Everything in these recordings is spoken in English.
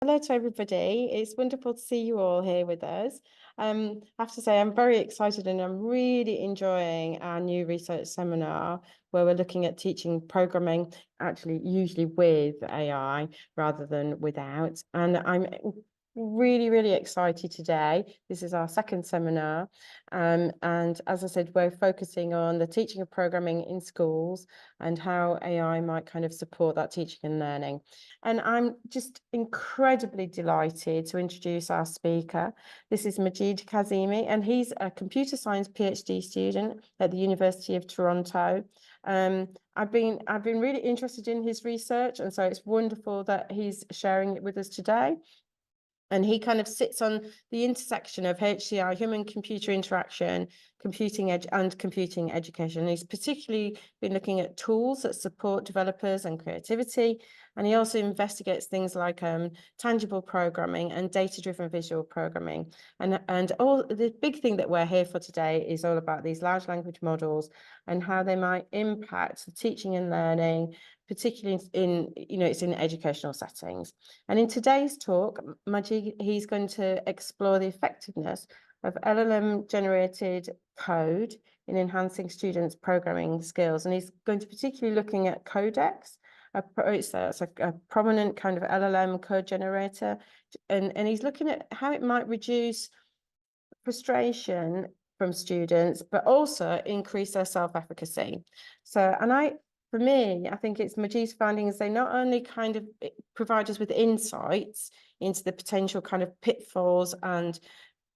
Hello to everybody. It's wonderful to see you all here with us. I have to say, I'm very excited and I'm really enjoying our new research seminar where we're looking at teaching programming, actually, usually with AI rather than without. And I'm really, really excited today. This is our second seminar. And as I said, we're focusing on the teaching of programming in schools and how AI might kind of support that teaching and learning. And I'm just incredibly delighted to introduce our speaker. This is Majeed Kazemi, and he's a computer science PhD student at the University of Toronto. I've been really interested in his research, and so it's wonderful that he's sharing it with us today. And he kind of sits on the intersection of HCI, human-computer interaction, computing education. He's particularly been looking at tools that support developers and creativity. And he also investigates things like tangible programming and data-driven visual programming. And all the big thing that we're here for today is all about these large language models and how they might impact the teaching and learning, particularly it's in educational settings. And in today's talk, Majeed, he's going to explore the effectiveness of LLM-generated code in enhancing students' programming skills. And he's going to particularly looking at Codex. It's a prominent kind of LLM code generator. And he's looking at how it might reduce frustration from students, but also increase their self-efficacy. For me, I think it's Majeed's findings. They not only kind of provide us with insights into the potential kind of pitfalls and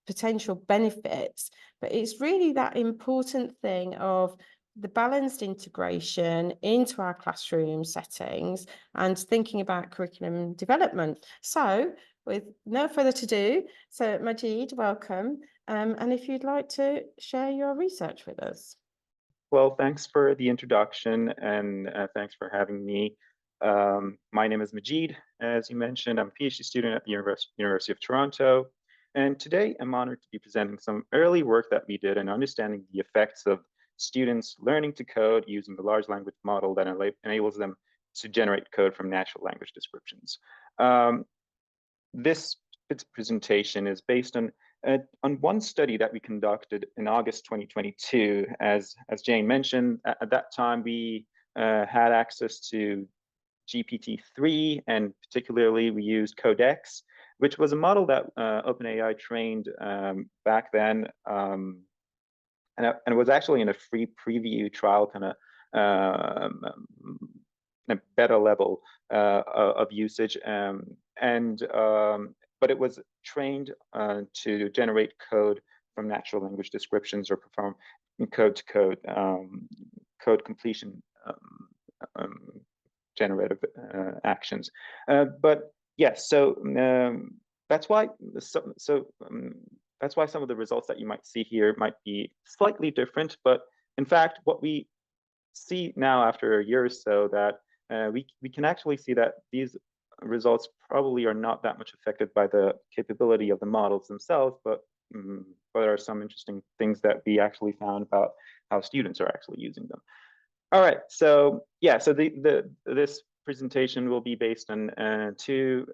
potential benefits, but it's really that important thing of the balanced integration into our classroom settings and thinking about curriculum development. So with no further ado, so Majeed, welcome. And if you'd like to share your research with us. Well, thanks for the introduction and thanks for having me. My name is Majeed. As you mentioned, I'm a PhD student at the University of Toronto. And today I'm honored to be presenting some early work that we did in understanding the effects of students learning to code using the large language model that enables them to generate code from natural language descriptions. This presentation is based on one study that we conducted in August 2022. As Jane mentioned, at that time we had access to GPT-3, and particularly we used Codex, which was a model that OpenAI trained back then, and it was actually in a free preview trial kind of a beta level of usage, but it was trained to generate code from natural language descriptions or perform code-to-code code completion generative actions. But yes, so that's why some of the results that you might see here might be slightly different. But in fact, what we see now after a year or so, that we can actually see that these results probably are not that much affected by the capability of the models themselves, but there are some interesting things that we actually found about how students are actually using them. All right, so yeah, so this presentation will be based on two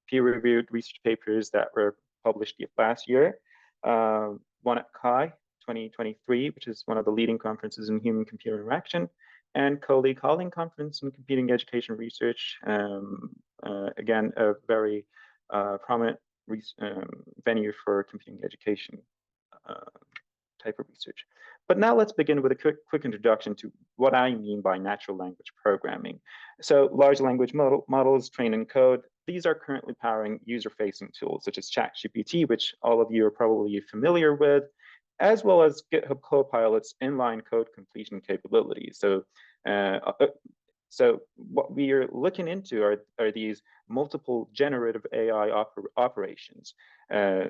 peer-reviewed research papers that were published last year. One at CHI 2023, which is one of the leading conferences in human-computer interaction, and Colleague Holling Conference in Computing Education Research. Again, a very prominent venue for computing education type of research. But now let's begin with a quick introduction to what I mean by natural language programming. So large language models trained in code, these are currently powering user-facing tools such as ChatGPT, which all of you are probably familiar with, as well as GitHub Copilot's inline code completion capabilities. So what we are looking into are these multiple generative AI operations.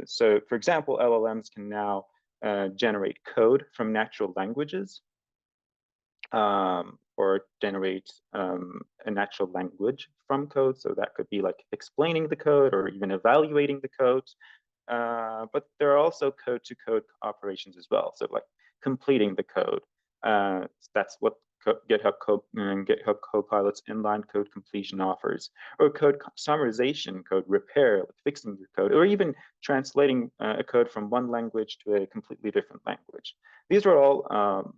So for example, LLMs can now generate code from natural languages, or generate a natural language from code. So that could be like explaining the code or even evaluating the code. But there are also code-to-code operations as well. So like completing the code. That's what GitHub Copilot's inline code completion offers, or code summarization, code repair, like fixing your code, or even translating a code from one language to a completely different language. These are all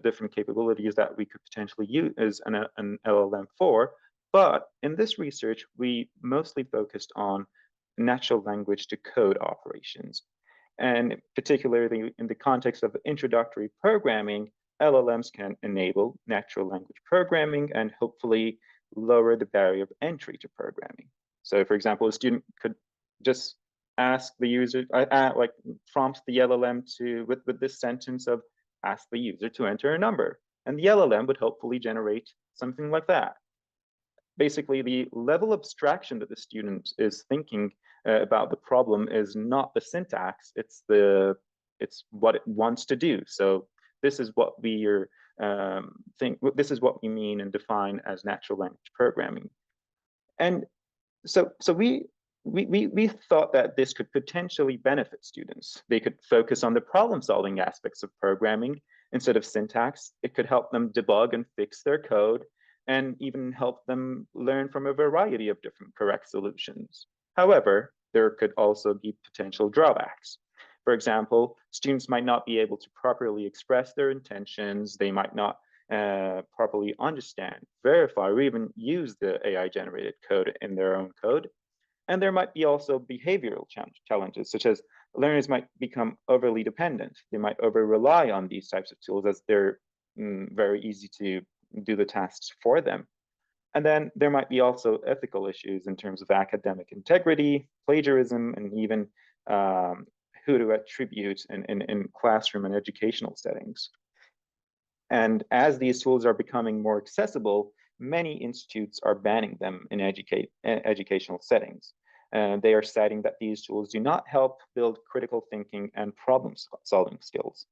different capabilities that we could potentially use an LLM for, but in this research, we mostly focused on natural language to code operations. And particularly in the context of introductory programming, LLMs can enable natural language programming and hopefully lower the barrier of entry to programming. So for example, a student could just ask the user, like prompt the LLM with this sentence of ask the user to enter a number. And the LLM would hopefully generate something like that. Basically, the level of abstraction that the student is thinking about the problem is not the syntax, it's what it wants to do. So this is what we are this is what we mean and define as natural language programming. And so we thought that this could potentially benefit students. They could focus on the problem-solving aspects of programming instead of syntax. It could help them debug and fix their code, and even help them learn from a variety of different correct solutions. However, there could also be potential drawbacks. For example, students might not be able to properly express their intentions. They might not properly understand, verify, or even use the AI-generated code in their own code. And there might be also behavioral challenges, such as learners might become overly dependent. They might over-rely on these types of tools as they're very easy to do the tasks for them. And then there might be also ethical issues in terms of academic integrity, plagiarism, and even who to attribute in classroom and educational settings. And as these tools are becoming more accessible, many institutes are banning them in educational settings. They are citing that these tools do not help build critical thinking and problem-solving skills.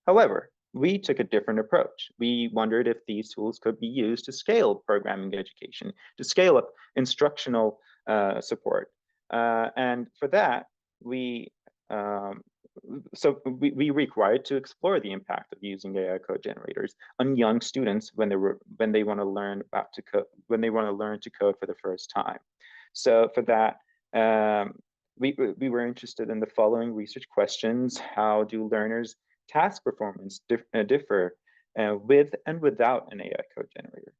However, we took a different approach. We wondered if these tools could be used to scale programming education, to scale up instructional support. And for that, we required to explore the impact of using AI code generators on young students when they want to learn to code for the first time. So for that, we were interested in the following research questions. How do learners' task performance differ with and without an AI code generator?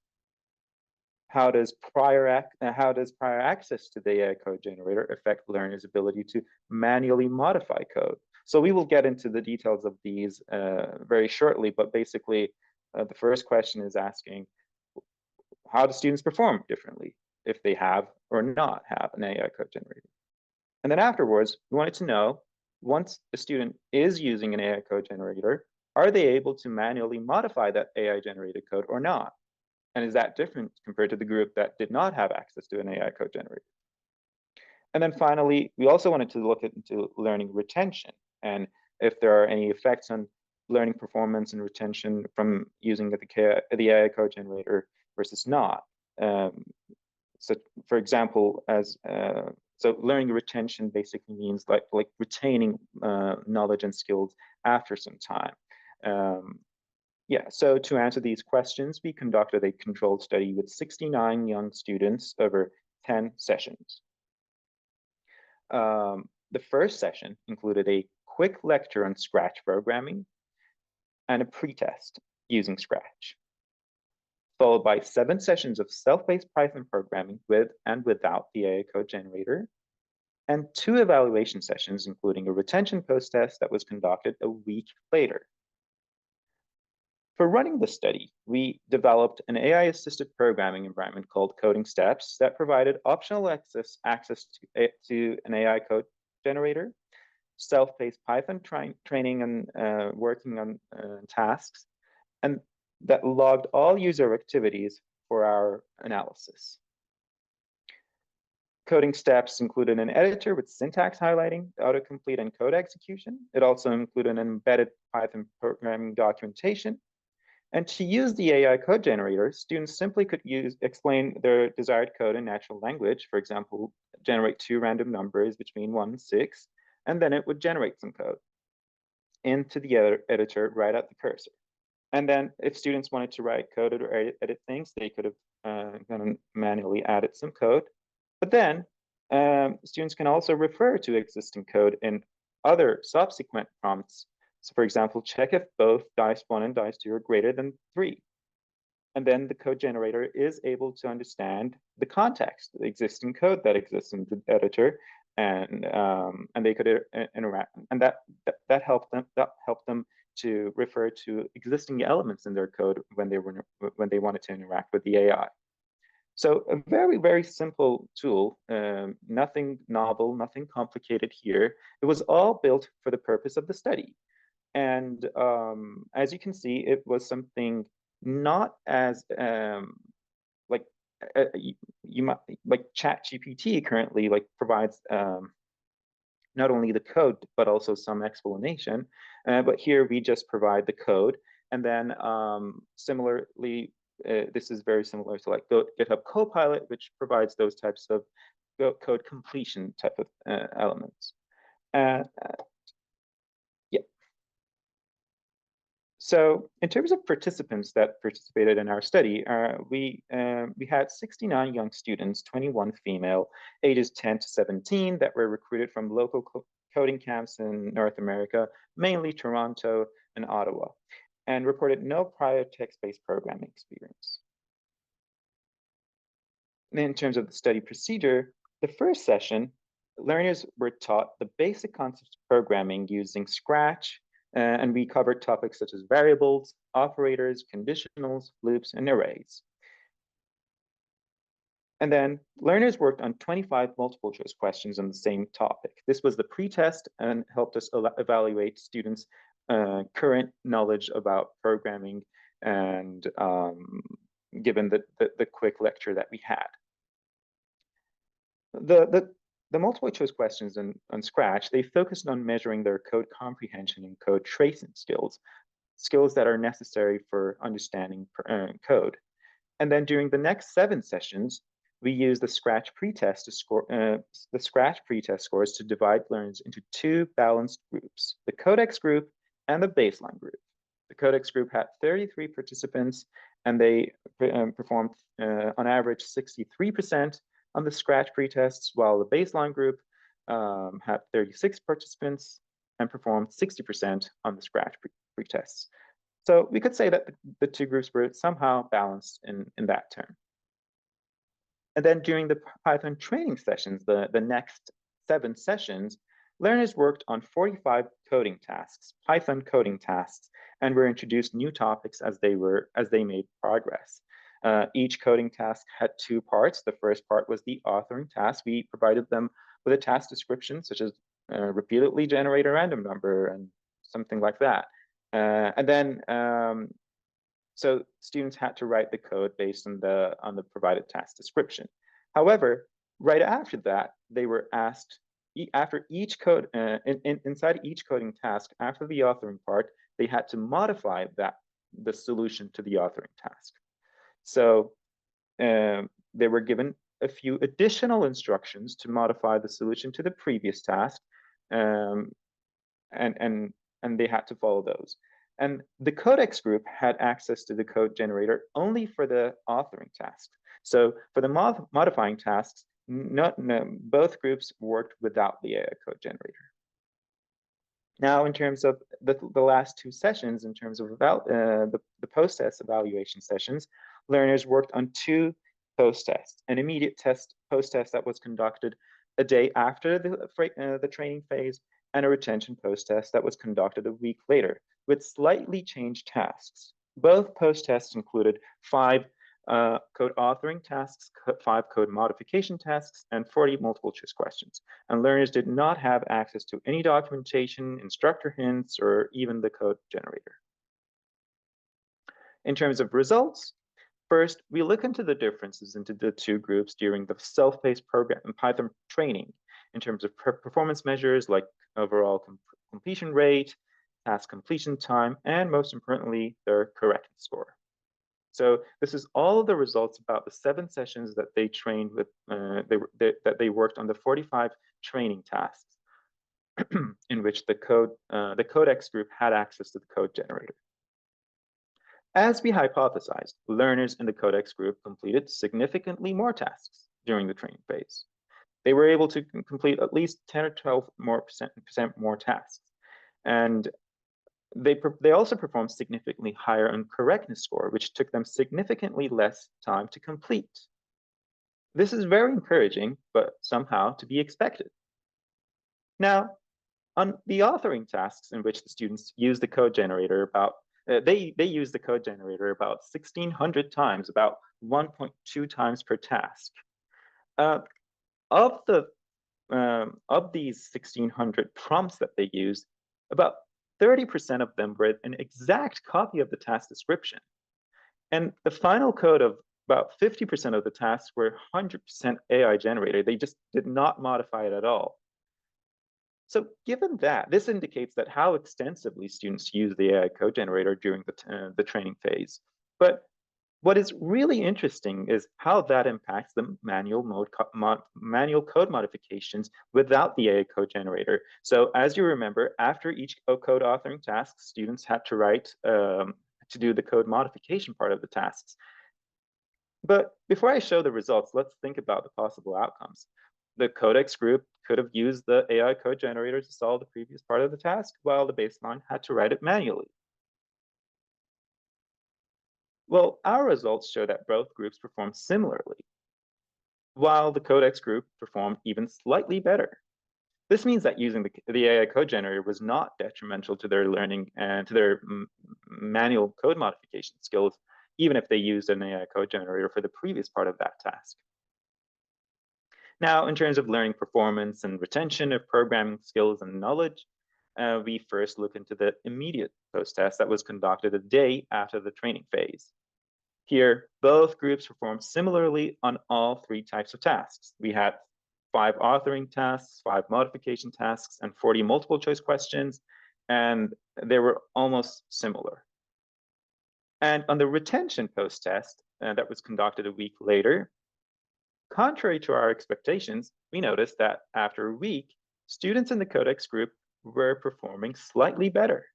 How does prior access to the AI code generator affect learners' ability to manually modify code? So we will get into the details of these very shortly, but basically the first question is asking, how do students perform differently if they have or not have an AI code generator? And then afterwards, we wanted to know, once a student is using an AI code generator, are they able to manually modify that AI generated code or not? And is that different compared to the group that did not have access to an AI code generator? And then finally, we also wanted to look into learning retention and if there are any effects on learning performance and retention from using the AI code generator versus not. So for example, so learning retention basically means like retaining knowledge and skills after some time. So to answer these questions, we conducted a controlled study with 69 young students over 10 sessions. The first session included a quick lecture on Scratch programming and a pretest using Scratch, followed by 7 sessions of self-paced Python programming with and without the AI code generator, and 2 evaluation sessions, including a retention post-test that was conducted a week later. For running the study, we developed an AI-assisted programming environment called Coding Steps that provided optional access to an AI code generator, self-paced Python training and working on tasks, and that logged all user activities for our analysis. Coding Steps included an editor with syntax highlighting, autocomplete, and code execution. It also included an embedded Python programming documentation. And to use the AI code generator, students simply could explain their desired code in natural language. For example, generate 2 random numbers between 1 and 6, and then it would generate some code into the editor right at the cursor. And then if students wanted to write code or edit things, they could have manually added some code. But then students can also refer to existing code in other subsequent prompts. So for example, check if both dice1 and dice2 are greater than 3. And then the code generator is able to understand the context, the existing code that exists in the editor, and they could interact, and that helped them to refer to existing elements in their code when they wanted to interact with the AI. So a very, very simple tool, nothing novel, nothing complicated here. It was all built for the purpose of the study. And as you can see, it was something not as like you might like ChatGPT currently provides not only the code but also some explanation. But here we just provide the code, and then similarly, this is very similar to GitHub Copilot, which provides those types of code completion type of elements. So in terms of participants that participated in our study, we had 69 young students, 21 female, ages 10 to 17, that were recruited from local coding camps in North America, mainly Toronto and Ottawa, and reported no prior text-based programming experience. In terms of the study procedure, the first session, learners were taught the basic concepts of programming using Scratch, and we covered topics such as variables, operators, conditionals, loops, and arrays. And then learners worked on 25 multiple choice questions on the same topic. This was the pre-test and helped us evaluate students' current knowledge about programming, and given the quick lecture that we had. The multiple choice questions on Scratch, they focused on measuring their code comprehension and code tracing skills that are necessary for understanding code. And then during the next 7 sessions, we used the Scratch pretest to score the Scratch pretest scores to divide learners into 2 balanced groups: the Codex group and the baseline group. The Codex group had 33 participants, and they performed on average 63% on the Scratch pretests, while the baseline group had 36 participants and performed 60% on the Scratch pretests. So we could say that the 2 groups were somehow balanced in that term. And then during the Python training sessions, the next 7 sessions, learners worked on 45 coding tasks, Python coding tasks, and were introduced new topics as they made progress. Each coding task had 2 parts. The first part was the authoring task. We provided them with a task description, such as repeatedly generate a random number and something like that. And then, so students had to write the code based on the provided task description. However, right after that, they were asked, after each code, inside each coding task, after the authoring part, they had to modify the solution to the authoring task. So they were given a few additional instructions to modify the solution to the previous task, and they had to follow those. And the Codex group had access to the code generator only for the authoring task. So for the modifying tasks, both groups worked without the AI code generator. Now, in terms of the last 2 sessions, in terms of the post-test evaluation sessions, learners worked on 2 post-tests: an immediate post-test that was conducted a day after the training phase, and a retention post-test that was conducted a week later, with slightly changed tasks. Both post-tests included 5 code authoring tasks, 5 code modification tasks, and 40 multiple choice questions. And learners did not have access to any documentation, instructor hints, or even the code generator. In terms of results, first, we look into the differences into the 2 groups during the self-paced program and Python training in terms of performance measures like overall completion rate, task completion time, and most importantly, their correctness score. So this is all of the results about the 7 sessions that they trained with, that they worked on the 45 training tasks in which the Codex group had access to the code generator. As we hypothesized, learners in the Codex group completed significantly more tasks during the training phase. They were able to complete at least 10 or 12 percent more tasks. And they also performed significantly higher on correctness score, which took them significantly less time to complete. This is very encouraging, but somehow to be expected. Now, on the authoring tasks in which the students use the code generator they use the code generator about 1,600 times, about 1.2 times per task. Of these 1,600 prompts that they used, about 30% of them were an exact copy of the task description. And the final code of about 50% of the tasks were 100% AI generated. They just did not modify it at all. So given that, this indicates that how extensively students use the AI code generator during the training phase. But what is really interesting is how that impacts the manual code modifications without the AI code generator. So as you remember, after each code authoring task, students had to write to do the code modification part of the tasks. But before I show the results, let's think about the possible outcomes. The Codex group could have used the AI code generator to solve the previous part of the task, while the baseline had to write it manually. Well, our results show that both groups performed similarly, while the Codex group performed even slightly better. This means that using the AI code generator was not detrimental to their learning and to their manual code modification skills, even if they used an AI code generator for the previous part of that task. Now, in terms of learning performance and retention of programming skills and knowledge, we first look into the immediate post-test that was conducted a day after the training phase. Here, both groups performed similarly on all three types of tasks. We had 5 authoring tasks, 5 modification tasks, and 40 multiple choice questions, and they were almost similar. And on the retention post-test that was conducted a week later, contrary to our expectations, we noticed that after a week, students in the Codex group were performing slightly better.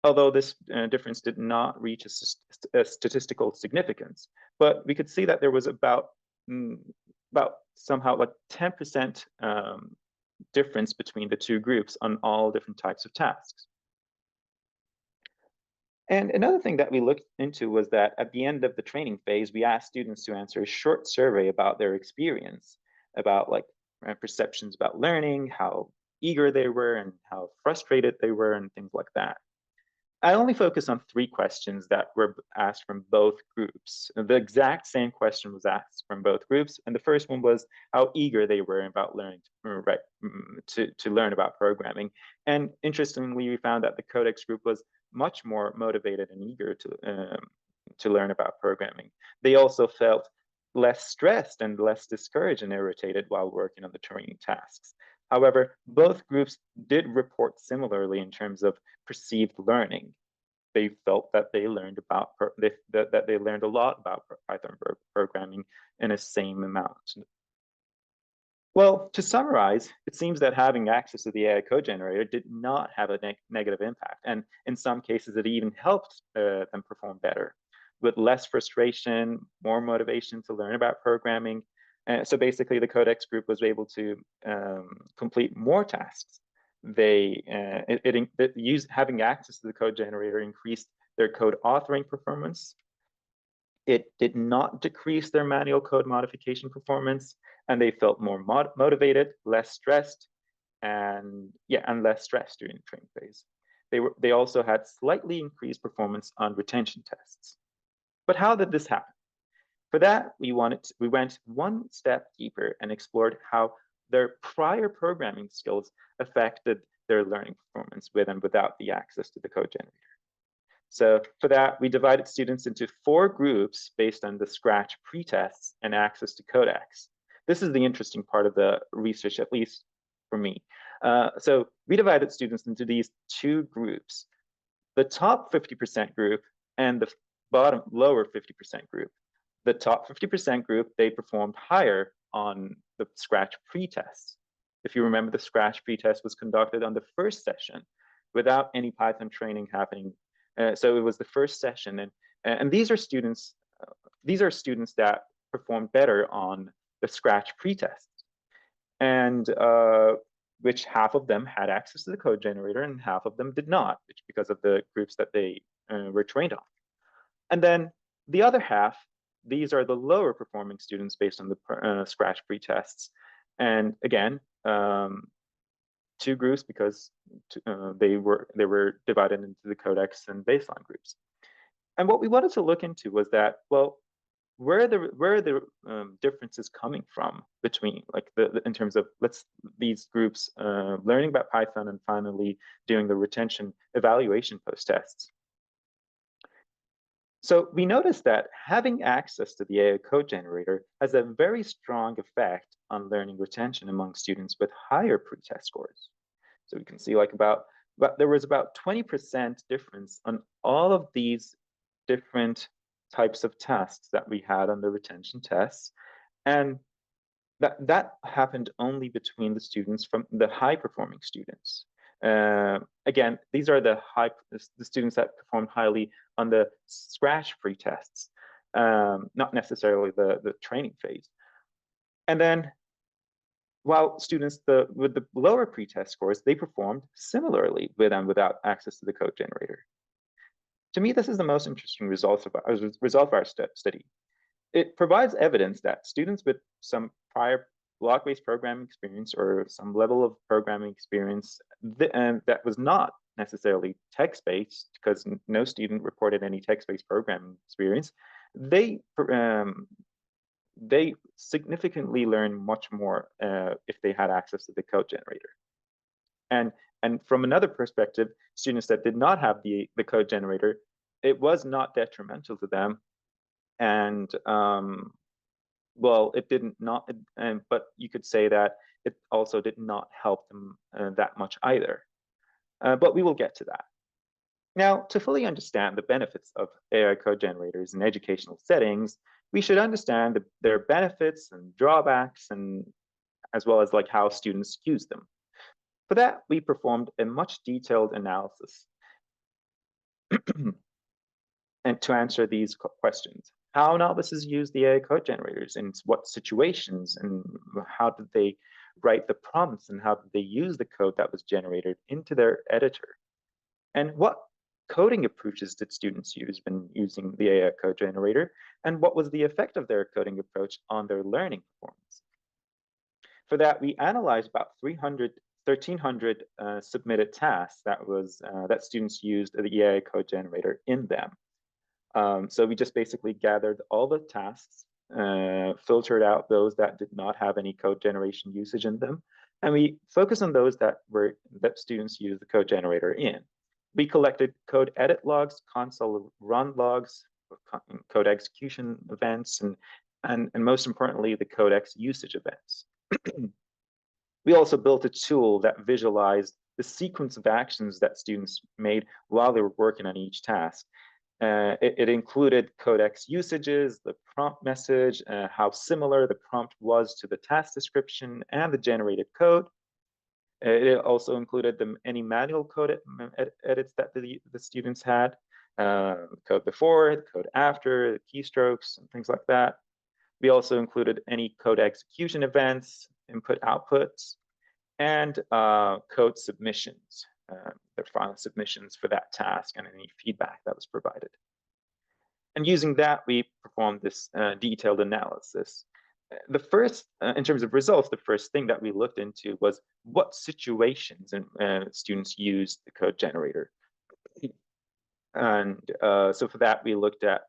Although this difference did not reach a statistical significance, but we could see that there was about somehow like 10% difference between the two groups on all different types of tasks. And another thing that we looked into was that at the end of the training phase, we asked students to answer a short survey about their experience, about like perceptions about learning, how eager they were and how frustrated they were and things like that. I only focus on 3 questions that were asked from both groups. The exact same question was asked from both groups. And the first one was how eager they were about learning to learn about programming. And interestingly, we found that the Codex group was much more motivated and eager to learn about programming. They also felt less stressed and less discouraged and irritated while working on the training tasks. However, both groups did report similarly in terms of perceived learning. They felt that they learned that they learned a lot about Python programming in the same amount. Well, to summarize, it seems that having access to the AI code generator did not have a negative impact, and in some cases, it even helped them perform better, with less frustration, more motivation to learn about programming. So basically, the Codex group was able to complete more tasks. Having access to the code generator increased their code authoring performance. It did not decrease their manual code modification performance, and they felt more motivated, less stressed, and less stressed during the training phase. They also had slightly increased performance on retention tests. But how did this happen? For that, we went one step deeper and explored how their prior programming skills affected their learning performance with and without the access to the code generator. So for that, we divided students into 4 groups based on the Scratch pretests and access to Codex. This is the interesting part of the research, at least for me. So we divided students into these 2 groups, the top 50% group and the lower 50% group. The top 50% group, they performed higher on the Scratch pretest. If you remember, the Scratch pretest was conducted on the first session without any Python training happening So it was the first session, and these are students that performed better on the Scratch pretest, and which half of them had access to the code generator and half of them did not, because of the groups that they were trained on. And then the other half, these are the lower performing students based on the Scratch pretests. And again, two groups because they were divided into the Codex and baseline groups. And what we wanted to look into was that, well, where are the differences coming from between, like, in terms of these groups learning about Python and finally doing the retention evaluation post tests. So we noticed that having access to the AI code generator has a very strong effect on learning retention among students with higher pretest scores. So we can see there was about 20% difference on all of these different types of tasks that we had on the retention tests. And that happened only between the students from the high performing students. Again, these are the students that performed highly on the Scratch pretests, not necessarily the training phase. And then while students with the lower pretest scores, they performed similarly with and without access to the code generator. To me, this is the most interesting result of our study. It provides evidence that students with some prior block-based programming experience or some level of programming experience that was not necessarily text-based, because no student reported any text-based programming experience, they significantly learn much more if they had access to the code generator. And from another perspective, students that did not have the code generator, it was not detrimental to them. And well, it didn't not, but you could say that it also did not help them that much either. But we will get to that. Now, to fully understand the benefits of AI code generators in educational settings, we should understand their benefits and drawbacks, and as well as how students use them. For that, we performed a much detailed analysis and to answer these questions. How novices use the AI code generators, in what situations, and how did they write the prompts, and how did they use the code that was generated into their editor? And what coding approaches did students use when using the AI code generator, and what was the effect of their coding approach on their learning performance? For that, we analyzed about 1,300 submitted tasks that students used the AI code generator in them. So we just basically gathered all the tasks, filtered out those that did not have any code generation usage in them, and we focused on those that students used the code generator in. We collected code edit logs, console run logs, code execution events, and most importantly, the Codex usage events. We also built a tool that visualized the sequence of actions that students made while they were working on each task. It included Codex usages, the prompt message, how similar the prompt was to the task description and the generated code. It also included any manual code edits that the students had, code before, the code after, the keystrokes, and things like that. We also included any code execution events, input outputs, and code submissions, their final submissions for that task, and any feedback that was provided. And using that, we performed this detailed analysis. The first, in terms of results, the first thing that we looked into was what situations students used the code generator. And so for that, we looked at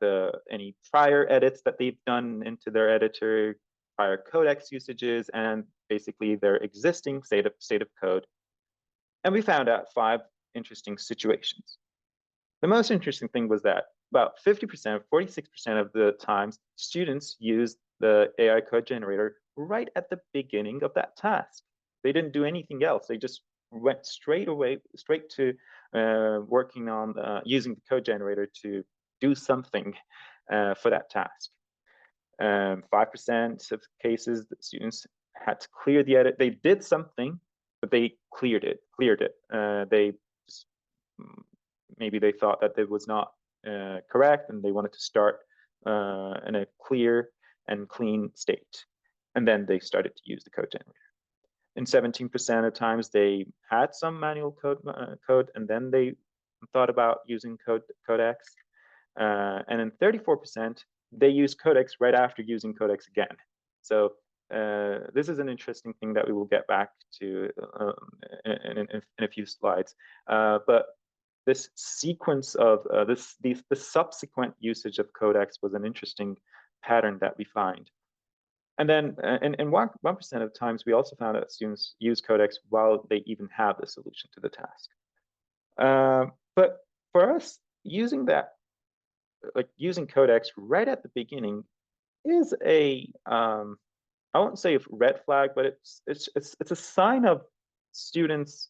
any prior edits that they've done into their editor, prior Codex usages, and basically their existing state of code. And we found out 5 interesting situations. The most interesting thing was that about 50%, 46% of the times, students used the AI code generator right at the beginning of that task. They didn't do anything else. They just went straight to working on using the code generator to do something for that task. 5% of cases, the students had to clear the edit. They did something, but they cleared it. They just maybe they thought that it was not correct, and they wanted to start in a clear and clean state. And then they started to use the code generator. In 17% of times, they had some manual code, and then they thought about using Codex. And in 34%, they use Codex right after using Codex again. So this is an interesting thing that we will get back to in a few slides. But this sequence of the subsequent usage of Codex was an interesting pattern that we find. And then in 1% of times, we also found that students use Codex while they even have the solution to the task. But for us, using that, like using Codex right at the beginning, is a I won't say a red flag, but it's a sign of students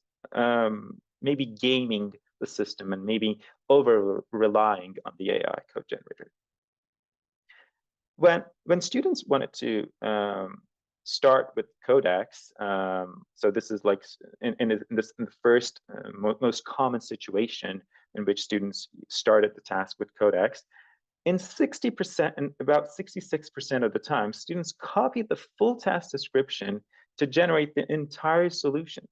maybe gaming the system and maybe over relying on the AI code generator. When students wanted to start with Codex, so this is like in the first most common situation in which students started the task with Codex, in 60% and about 66% of the time, students copied the full task description to generate the entire solution.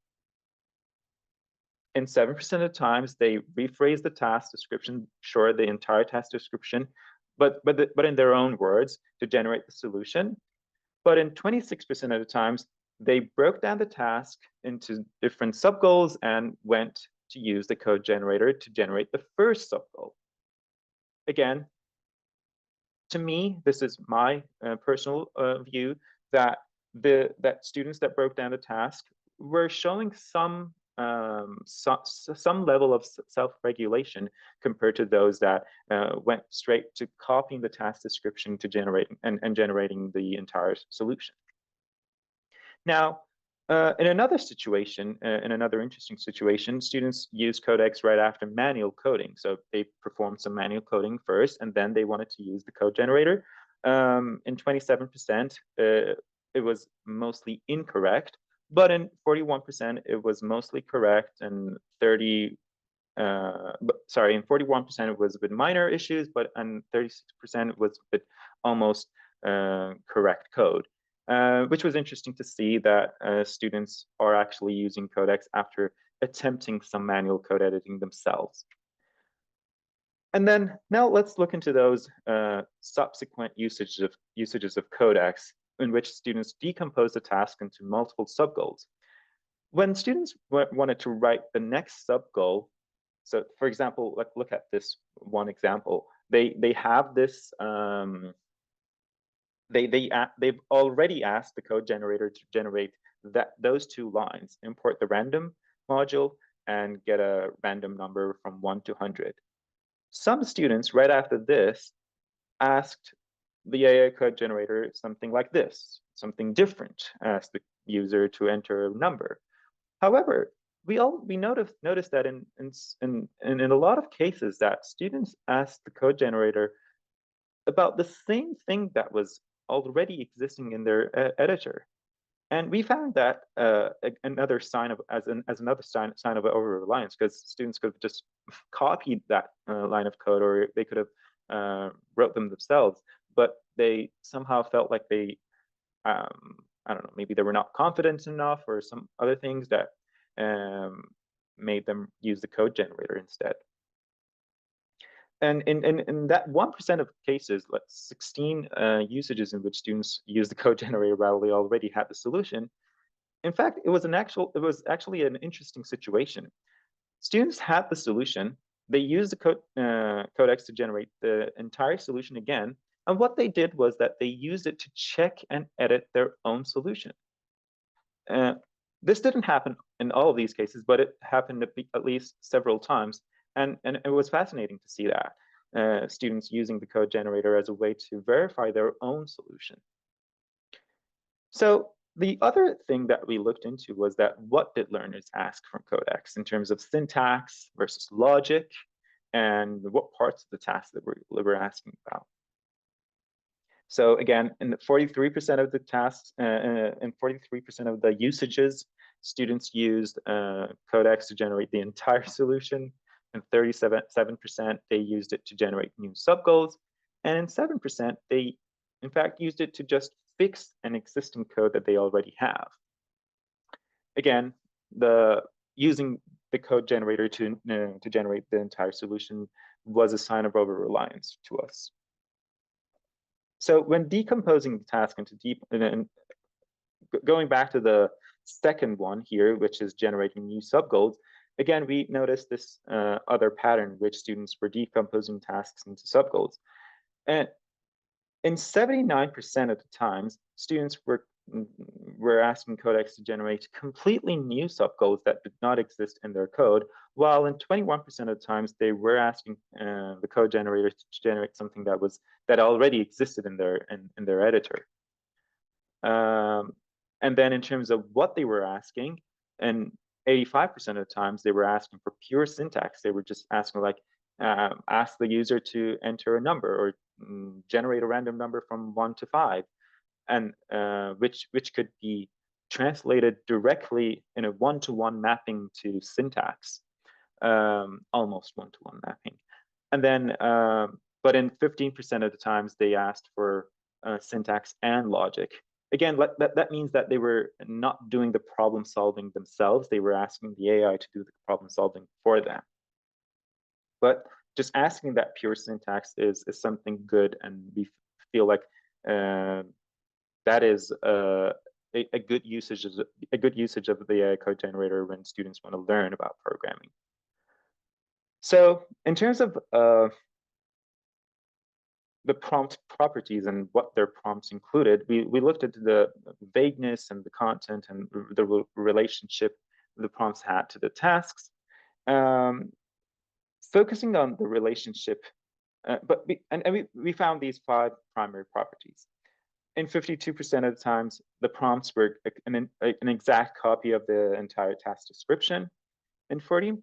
In 7% of times, they rephrase the task description, sure, the entire task description, but in their own words to generate the solution. But in 26% of the times, they broke down the task into different subgoals and went to use the code generator to generate the first subgoal. Again, to me, this is my personal view that students that broke down the task were showing some level of self-regulation compared to those that went straight to copying the task description to generating the entire solution. Now, in another situation, in another interesting situation, students use Codex right after manual coding. So they performed some manual coding first, and then they wanted to use the code generator. In 27%, it was mostly incorrect, but in 41%, it was mostly correct, and in 41% it was with minor issues, but in 36% was with almost correct code. Which was interesting to see that students are actually using Codex after attempting some manual code editing themselves. And then now let's look into those subsequent usages of Codex in which students decompose the task into multiple subgoals. When students wanted to write the next subgoal, so for example, let's look at this one example. They have this. They've already asked the code generator to generate those two lines, import the random module and get a random number from 1 to 100. Some students right after this asked the AI code generator something like this, something different, asked the user to enter a number. However, we noticed that in a lot of cases that students asked the code generator about the same thing that was already existing in their editor, and we found that another sign of another sign of over reliance, because students could have just copied that line of code, or they could have wrote them themselves, but they somehow felt like they I don't know, maybe they were not confident enough, or some other things that made them use the code generator instead. And in that 1% of cases, like 16 usages in which students use the code generator while they already had the solution, in fact, it was actually an interesting situation. Students had the solution, they used the Codex to generate the entire solution again, and what they did was that they used it to check and edit their own solution. This didn't happen in all of these cases, but it happened at least several times. And it was fascinating to see that students using the code generator as a way to verify their own solution. So the other thing that we looked into was that what did learners ask from Codex in terms of syntax versus logic, and what parts of the task that we were asking about. So again, in 43% of the tasks and 43% of the usages, students used Codex to generate the entire solution. In 37% they used it to generate new subgoals, and in 7% they in fact used it to just fix an existing code that they already have. Again, using the code generator to generate the entire solution was a sign of over-reliance to us. So when decomposing the task into going back to the second one here, which is generating new subgoals, again, we noticed this other pattern, which students were decomposing tasks into subgoals. And in 79% of the times, students were asking Codex to generate completely new subgoals that did not exist in their code, while in 21% of the times they were asking the code generator to generate something that already existed in their editor. And then in terms of what they were asking, and 85% of the times they were asking for pure syntax. They were just asking like, ask the user to enter a number or generate a random number from 1 to 5, and which could be translated directly in a one-to-one mapping to syntax, almost one-to-one mapping. And then, but in 15% of the times they asked for syntax and logic. Again, that means that they were not doing the problem solving themselves. They were asking the AI to do the problem solving for them. But just asking that pure syntax is something good, and we feel like that is a good usage of the AI code generator when students want to learn about programming. So in terms of the prompt properties and what their prompts included, we looked at the vagueness and the content and the relationship the prompts had to the tasks. Focusing on the relationship, but we found these 5 primary properties. In 52% of the times, the prompts were an exact copy of the entire task description. In 14%,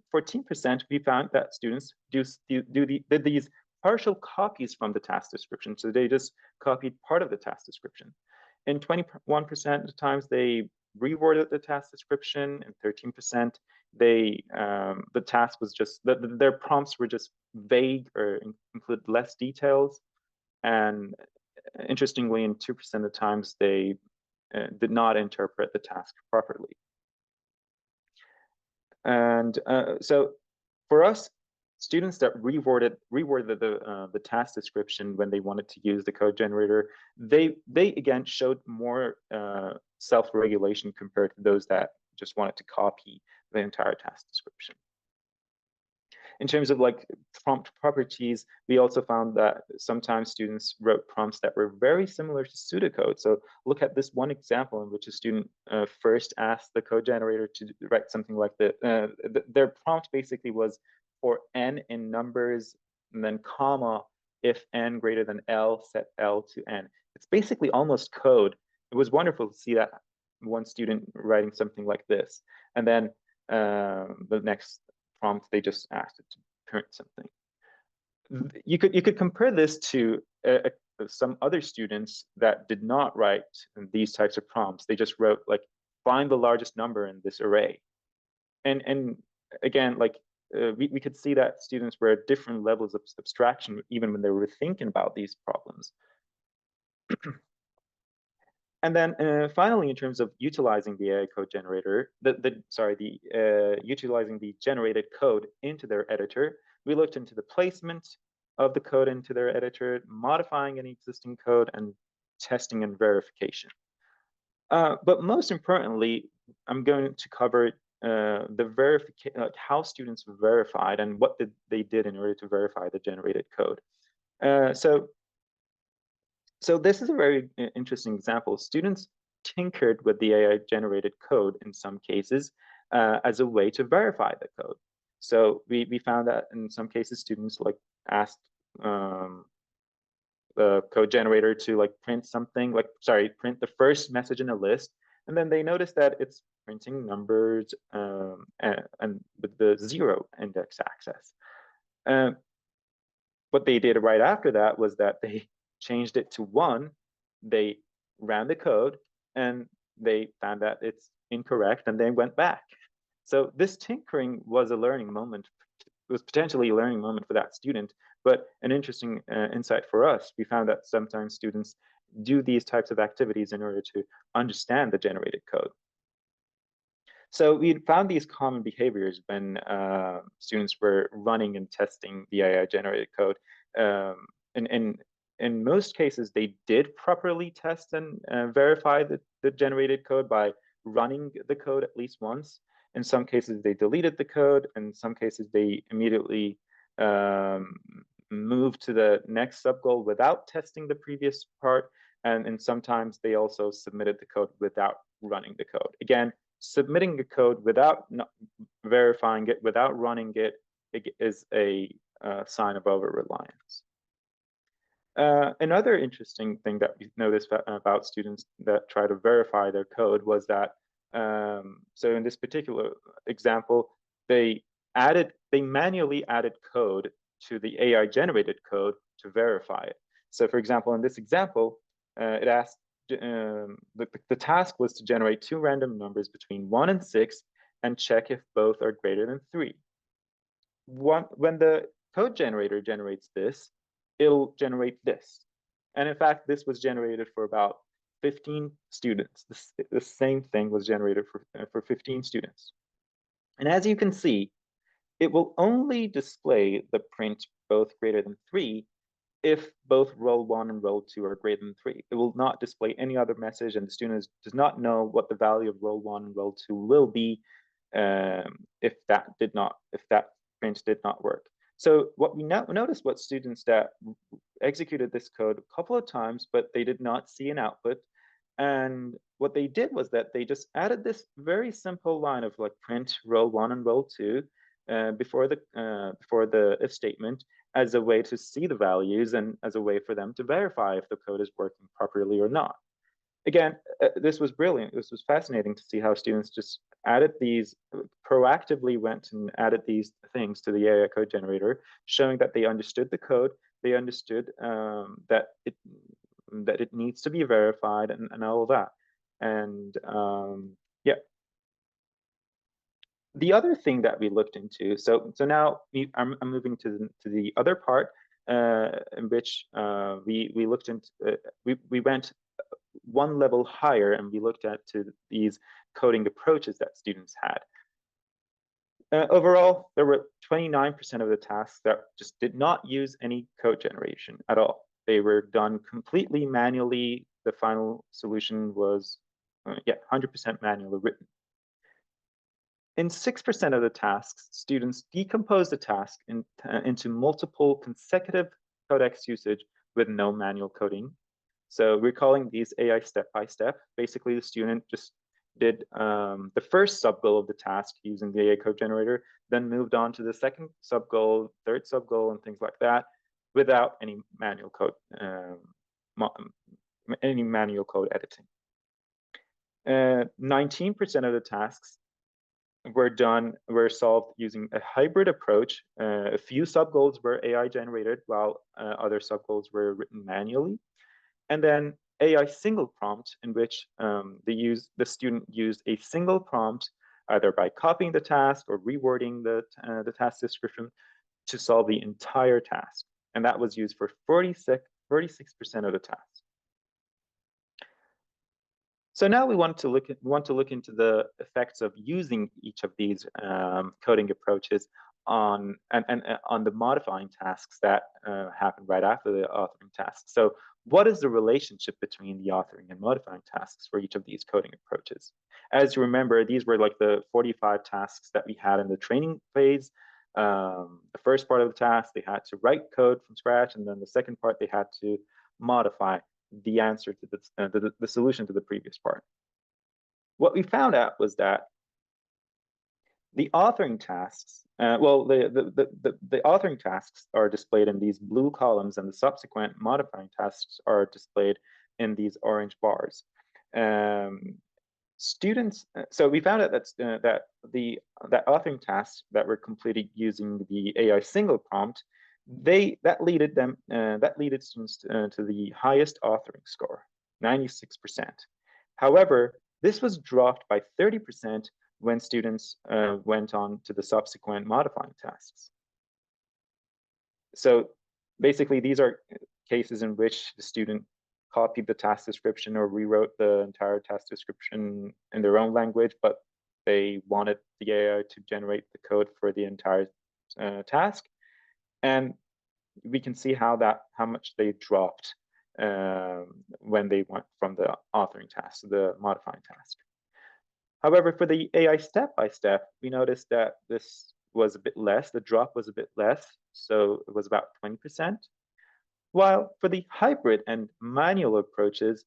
we found that students did these partial copies from the task description. So they just copied part of the task description. In 21% of the times, they reworded the task description. In 13%, the task was just, their prompts were just vague or include less details. And interestingly, in 2% of the times, they did not interpret the task properly. And so for us, students that reworded the task description when they wanted to use the code generator, they again showed more self-regulation compared to those that just wanted to copy the entire task description. In terms of like prompt properties, we also found that sometimes students wrote prompts that were very similar to pseudocode. So look at this one example in which a student first asked the code generator to write something like their prompt basically was for n in numbers, and then comma, if n greater than L, set L to n. It's basically almost code. It was wonderful to see that one student writing something like this. And then the next prompt, they just asked it to print something. You could compare this to some other students that did not write these types of prompts. They just wrote like, find the largest number in this array. And again, like we could see that students were at different levels of abstraction even when they were thinking about these problems. And then finally, in terms of utilizing the AI code generator, utilizing the generated code into their editor, we looked into the placement of the code into their editor, modifying any existing code, and testing and verification. But most importantly, I'm going to cover the verification, like how students verified and what they did in order to verify the generated code. So this is a very interesting example. Students tinkered with the AI generated code in some cases as a way to verify the code. So we found that in some cases students like asked the code generator to like print something, print the first message in a list, and then they noticed that it's printing numbers and with the 0 index access. What they did right after that was that they changed it to 1, they ran the code, and they found that it's incorrect, and they went back. So this tinkering was a learning moment was potentially a learning moment for that student, but an interesting insight for us. We found that sometimes students do these types of activities in order to understand the generated code. So we found these common behaviors when students were running and testing the AI-generated code. In most cases, they did properly test and verify the generated code by running the code at least once. In some cases, they deleted the code. In some cases, they immediately moved to the next subgoal without testing the previous part. And sometimes they also submitted the code without running the code. Again, submitting the code without verifying it, without running it, is a sign of over-reliance. Another interesting thing that we noticed about students that try to verify their code was that, so in this particular example, they manually added code to the AI-generated code to verify it. So for example, in this example, it asked, the task was to generate 2 random numbers between 1 and 6 and check if both are greater than 3. When the code generator generates this, it'll generate this. And in fact, this was generated for about 15 students. The same thing was generated for 15 students. And as you can see, it will only display the print both greater than 3 if both roll 1 and roll 2 are greater than 3. It will not display any other message, and the student does not know what the value of roll 1 and roll 2 will be if that print did not work. So what we noticed, what students that executed this code a couple of times, but they did not see an output. And what they did was that they just added this very simple line of like print roll 1 and roll 2 before the if statement, as a way to see the values and as a way for them to verify if the code is working properly or not. Again, this was brilliant. This was fascinating to see how students just added these, proactively went and added these things to the AI code generator, showing that they understood the code, they understood that it needs to be verified and all of that. And yeah. The other thing that we looked into, so now I'm moving to the other part in which we looked into, we went one level higher and we looked at these coding approaches that students had. Overall, there were 29% of the tasks that just did not use any code generation at all. They were done completely manually. The final solution was 100% manually written. In 6% of the tasks, students decomposed the task into multiple consecutive Codex usage with no manual coding. So we're calling these AI step-by-step. Basically, the student just did the first sub-goal of the task using the AI code generator, then moved on to the second sub-goal, third sub-goal, and things like that, without any manual code, editing. 19% of the tasks were solved using a hybrid approach. A few sub-goals were AI generated, while other sub-goals were written manually. And then AI single prompt, in which the student used a single prompt, either by copying the task or rewording the task description to solve the entire task. And that was used for 46% of the task. So now we want to look into the effects of using each of these coding approaches on the modifying tasks that happen right after the authoring tasks. So what is the relationship between the authoring and modifying tasks for each of these coding approaches? As you remember, these were like the 45 tasks that we had in the training phase. The first part of the task, they had to write code from scratch, and then the second part, they had to modify the answer to the solution to the previous part. What we found out was that the authoring tasks, the authoring tasks are displayed in these blue columns, and the subsequent modifying tasks are displayed in these orange bars. So we found out that authoring tasks that were completed using the AI single prompt, that leaded students to the highest authoring score, 96%. However, this was dropped by 30% when students went on to the subsequent modifying tasks. So basically, these are cases in which the student copied the task description or rewrote the entire task description in their own language, but they wanted the AI to generate the code for the entire task. And we can see how much they dropped when they went from the authoring task to the modifying task. However, for the AI step-by-step, we noticed that this was a bit less, the drop was a bit less, so it was about 20%. While for the hybrid and manual approaches,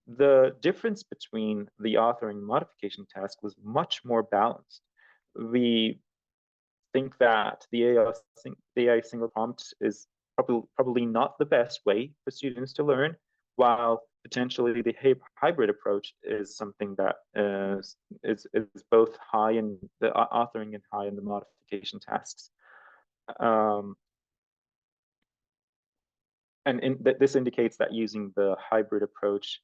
the difference between the authoring and modification task was much more balanced. We think that the AI single prompt is probably not the best way for students to learn, while potentially the hybrid approach is something that is both high in the authoring and high in the modification tasks. This indicates that using the hybrid approach,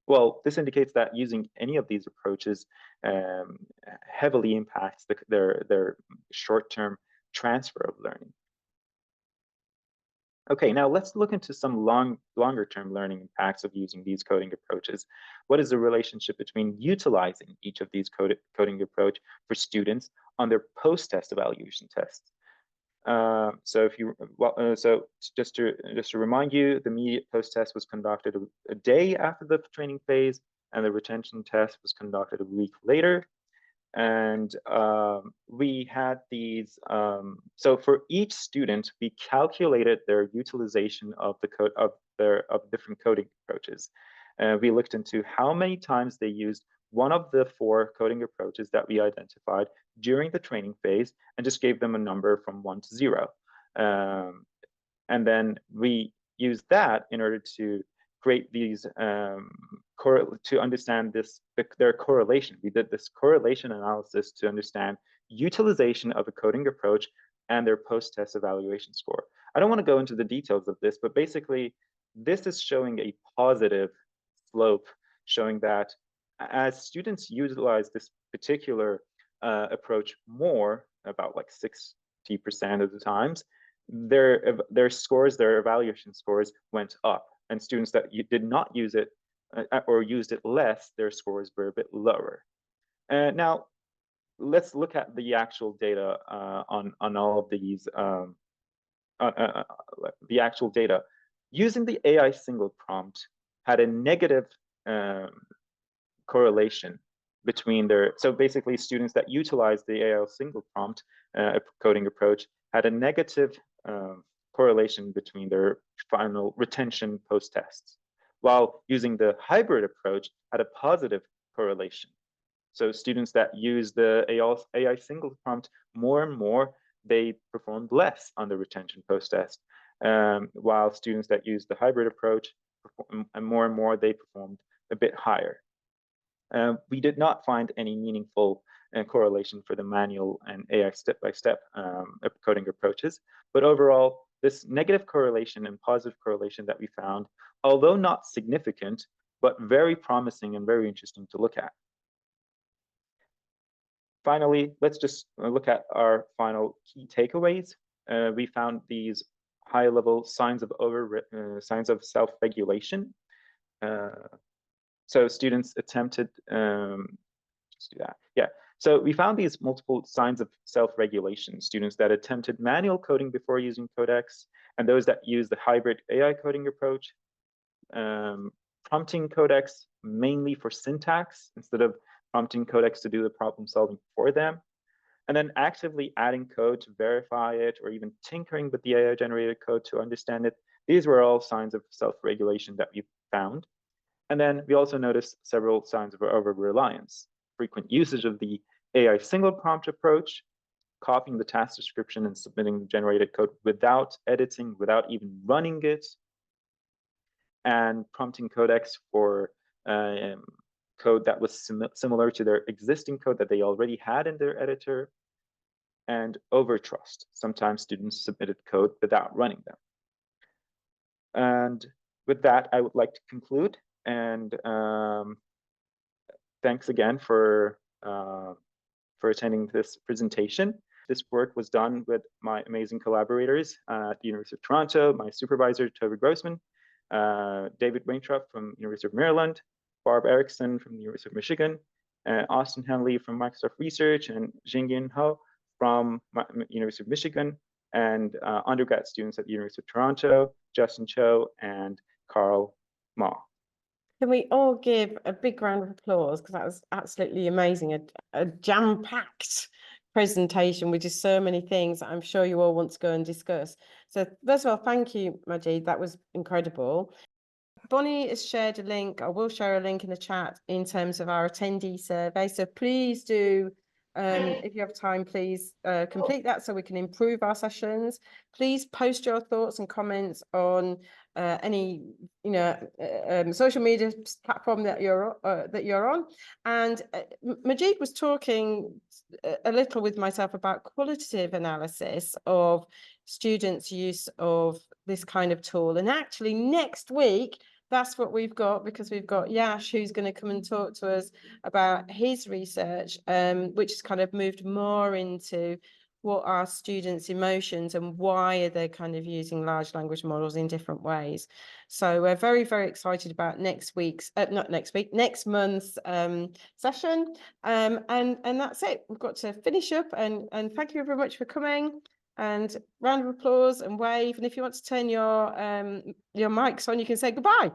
well, this indicates that using any of these approaches heavily impacts their short-term transfer of learning. Okay, now let's look into some longer-term learning impacts of using these coding approaches. What is the relationship between utilizing each of these coding approach for students on their post-test evaluation tests? So just to remind you, the immediate post-test was conducted a day after the training phase, and the retention test was conducted a week later. And we had these. So for each student, we calculated their utilization of the code of different coding approaches. We looked into how many times they used one of the 4 coding approaches that we identified during the training phase, and just gave them a number from 1 to 0. And then we used that in order to create these to understand their correlation. We did this correlation analysis to understand utilization of a coding approach and their post-test evaluation score. I don't want to go into the details of this, but basically this is showing a positive slope, showing that as students utilize this particular approach more, about like 60% of the times, their scores, their evaluation scores went up. And students that did not use it or used it less, their scores were a bit lower. Now, let's look at the actual data on all of these, the actual data. Using the AI single prompt had a negative correlation between so basically students that utilized the AI single prompt coding approach had a negative correlation between their final retention post-tests, while using the hybrid approach had a positive correlation. So students that use the AI single prompt more and more, they performed less on the retention post-test, while students that use the hybrid approach, more and more, they performed a bit higher. We did not find any meaningful correlation for the manual and AI step-by-step coding approaches, but overall, this negative correlation and positive correlation that we found, although not significant, but very promising and very interesting to look at. Finally, let's just look at our final key takeaways. We found these high-level signs of self-regulation. So students attempted, let's do that. Yeah. So we found these multiple signs of self-regulation. Students that attempted manual coding before using Codex, and those that use the hybrid AI coding approach, prompting Codex mainly for syntax instead of prompting Codex to do the problem solving for them, and then actively adding code to verify it, or even tinkering with the AI generated code to understand it. These were all signs of self-regulation that we found. And then we also noticed several signs of over-reliance: frequent usage of the AI single prompt approach, copying the task description and submitting the generated code without editing, without even running it, and prompting Codex for code that was similar to their existing code that they already had in their editor, and overtrust. Sometimes students submitted code without running them. And with that, I would like to conclude. And thanks again for attending this presentation. This work was done with my amazing collaborators at the University of Toronto, my supervisor, Toby Grossman, David Waintrop from University of Maryland, Barb Erickson from the University of Michigan, Austin Henley from Microsoft Research, and Jingyin Ho from University of Michigan, and undergrad students at the University of Toronto, Justin Cho and Carl Ma. Can we all give a big round of applause, because that was absolutely amazing, a jam-packed presentation with just so many things that I'm sure you all want to go and discuss. So first of all, thank you, Majeed, that was incredible. Bonnie has shared a link. I will share a link in the chat in terms of our attendee survey. So please do, if you have time, please complete that so we can improve our sessions. Please post your thoughts and comments on any, social media platform that you're on. And Majeed was talking a little with myself about qualitative analysis of students' use of this kind of tool. And actually next week, that's what we've got, because we've got Yash, who's going to come and talk to us about his research, which has kind of moved more into what are students' emotions and why are they kind of using large language models in different ways. So we're very, very excited about next month's session. And that's it. We've got to finish up, and thank you very much for coming. And round of applause and wave. And if you want to turn your mics on, you can say goodbye.